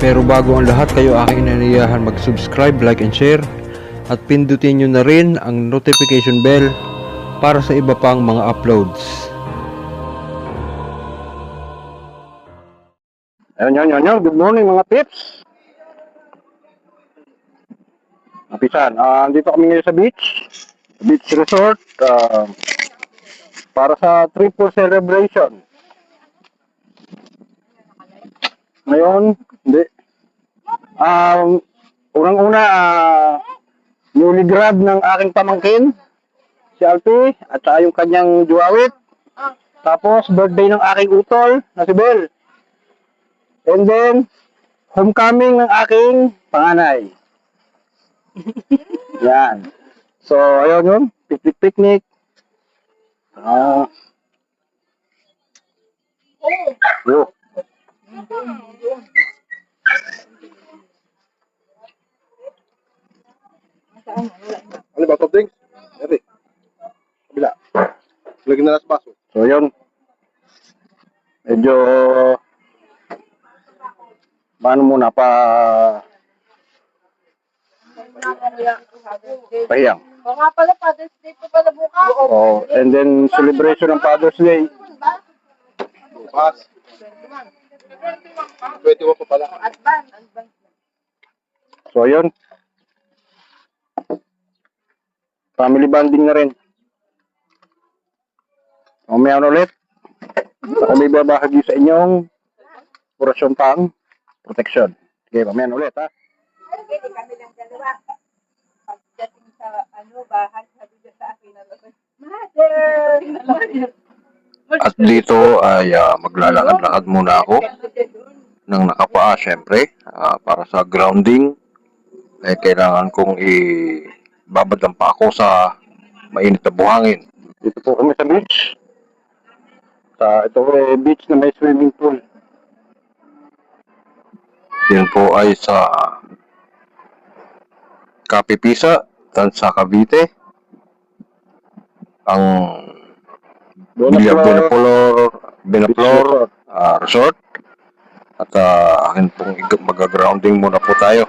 Pero bago ang lahat, kayo aking inaniyahan mag-subscribe, like and share at pindutin nyo na rin ang notification bell para sa iba pang mga uploads. Ayun. Good morning mga pips. Napisan, dito kami ngayon sa beach resort, para sa triple celebration. Ngayon, hindi. Unang-una, newly grad ng aking pamangkin, si Alpi, at saka yung kanyang juwawit. Tapos, birthday ng aking utol, na si Bel. And then, homecoming ng aking panganay. Yan. So, ayun yun. Picnic. Yo. Ano ba, top drinks? Eri. Kabila. Lagyan na lang sa baso. So, yun. Medyo paano muna pahiyang. O nga pala, Father's Day po pala bukas. Oh, and then celebration ng Father's Day. Bukas. 21 pa pala. Advance. So, yun. Family bonding na rin. Mamaya ulit. Ako may babahagi sa inyong orasyon pang protection. Okay, mamaya ulit ha. Pwede kami lang dalawa. Pagdating sa bahay, sabi niya sa akin na Mother! At dito ay maglalakad-lakad muna ako ng nakapaa syempre, para sa grounding. Kailangan kong ibabad ang paa ko sa mainit na buhangin. Dito po kami sa beach. Ito beach na may swimming pool. Yan po ay sa Kapipisa, Tansa, Cavite. Ang Binaflor Resort. At akin pong mag-grounding muna po tayo.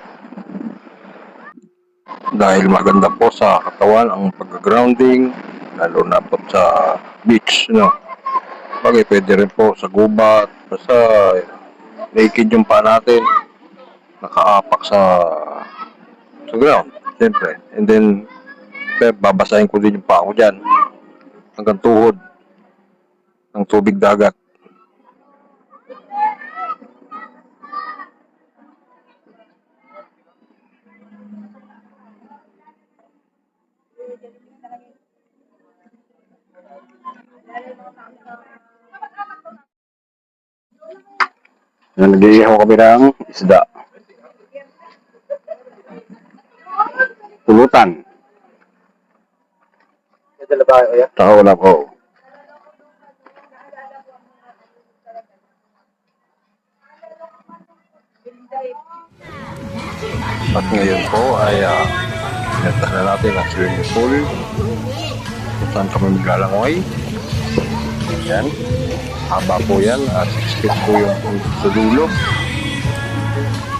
Dahil maganda po sa katawan ang pag-grounding, lalo na po sa beach, no? Bagay, pwede rin po sa gubat, basta naked yung paa natin, nakaapak sa ground, siyempre. And then, babasahin ko din yung paa ko dyan, hanggang tuhod ng tubig dagat. Nag-iihaw kami ng isda. Pulutan. Tao wala po. At ngayon po ay pinagtas na natin ang swimming pool kung saan kami maglalangoy. Yan, haba po yan, 6 feet po yung sa dulo.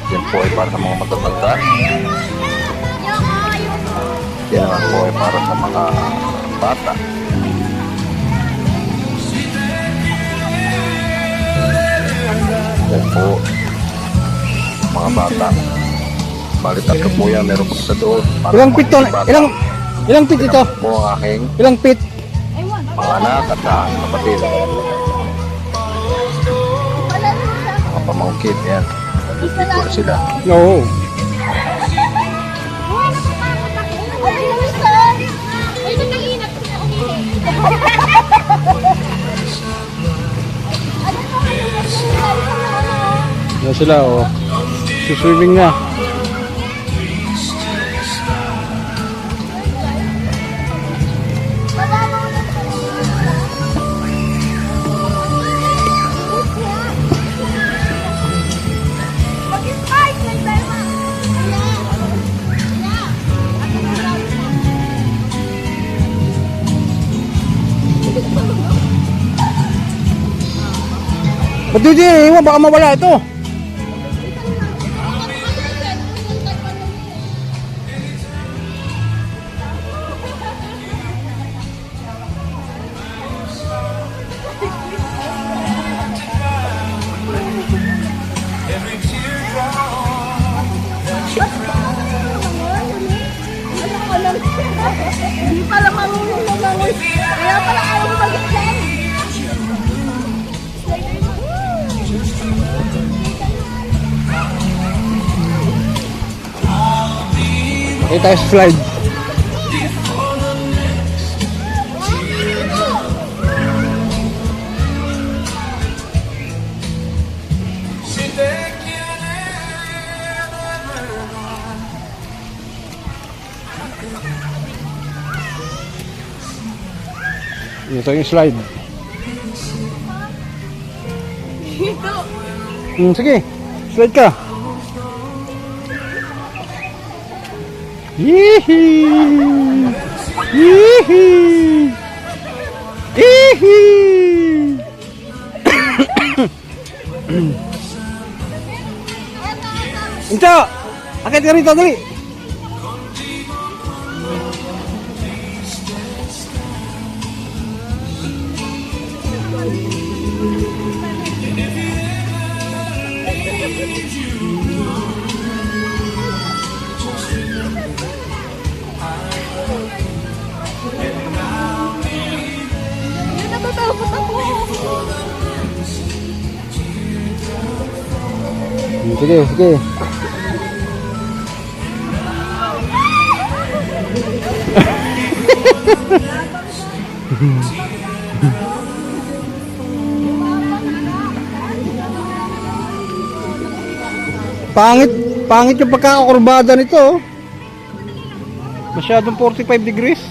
Yan po ay para sa mga matatanda. Yan naman po ay para sa mga bata. Yan po, mga bata. Bali tatlo po yan, meron po sa doon. Ilang pit to? Ilang pit ito? Po ang aking Ilang pit? mga anak at kapatid. Mga pamangkin, yan. Dito na sila. No. Yan sila, oh. Swimming na. Ba't di, baka mawala ito. pala ayaw mo mag-exam. Okay tayo sa slide. Ito yung slide. Sige, slide ka. Yee-hee! Yee-hee! Yee-hee! Ito! Akit ka rito, dali! Natatakot ako. Sige, sige. Pangit yung pagkakakurbada nito. Masyadong 45 degrees.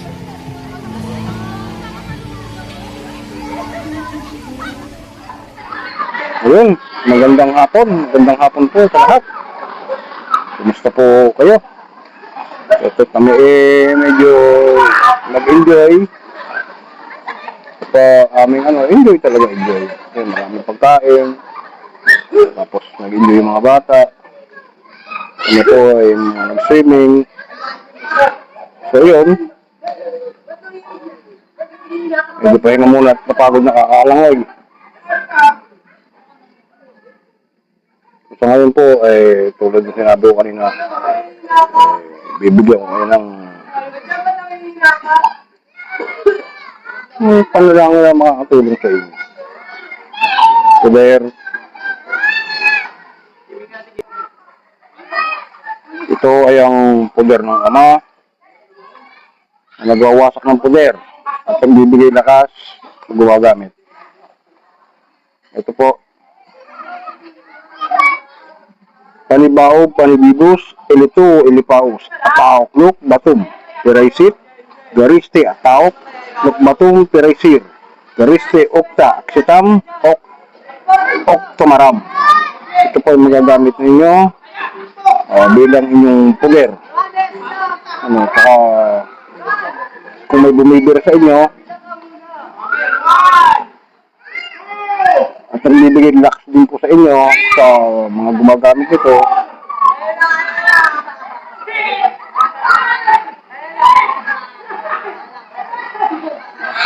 Ayun, magandang hapon po sa lahat. Kumusta po kayo? Ito kami medyo nag-enjoy. Ito aming enjoy talaga, enjoy. Ayun, maraming pagkain. Tapos nag-enjoy yung mga bata. Kami po ay nag-swimming. So yun. Medyo pahinga muna at napagod na kakaalangay. So ngayon po, tulad ng sinabi ko kanina, bibigyan ko ngayon ng panalangin na makakatulong sa inyo. Poder. Ito ay ang poder ng Ama na nagwawasak ng poder at ang bibigay lakas na gumagamit. Ito po. Panibaog, panibibus, ilito, ilipaus, ataok, luk, batum, piraisit, gariste, ataok, luk, batum, piraisir, gariste, okta, aksitam, oktomaram. Ito po yung magagamit ninyo bilang inyong puger. Saka kung may bumibir sa inyo, at ang bibigay lakas din po sa inyo sa mga gumagamit nito.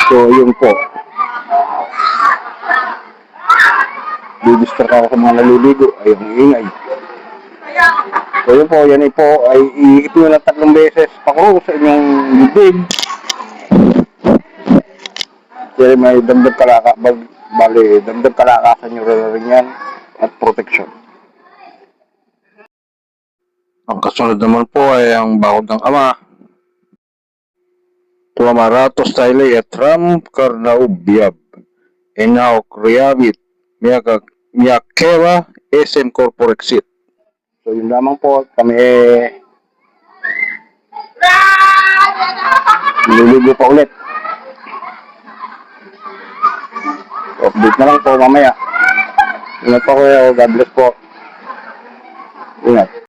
So, yun po. Didistract ako sa mga naliligo. Ay, ang ingay. So, yun po. Yan po ay iihip nyo na 3 beses pakuro sa inyong bibig. Kaya may dagdag dagdag kalakasan nyo rin yan at protection. Ang kasunod naman po ay ang bakod ng Ama. Tuamaratos taile etram karnaubiyab. Enaw kriyabit miyakeva esen corporexit. So yun lamang po, kami nililigo pa ulit. Update na lang po mamaya. Ingat po kayo. God bless po.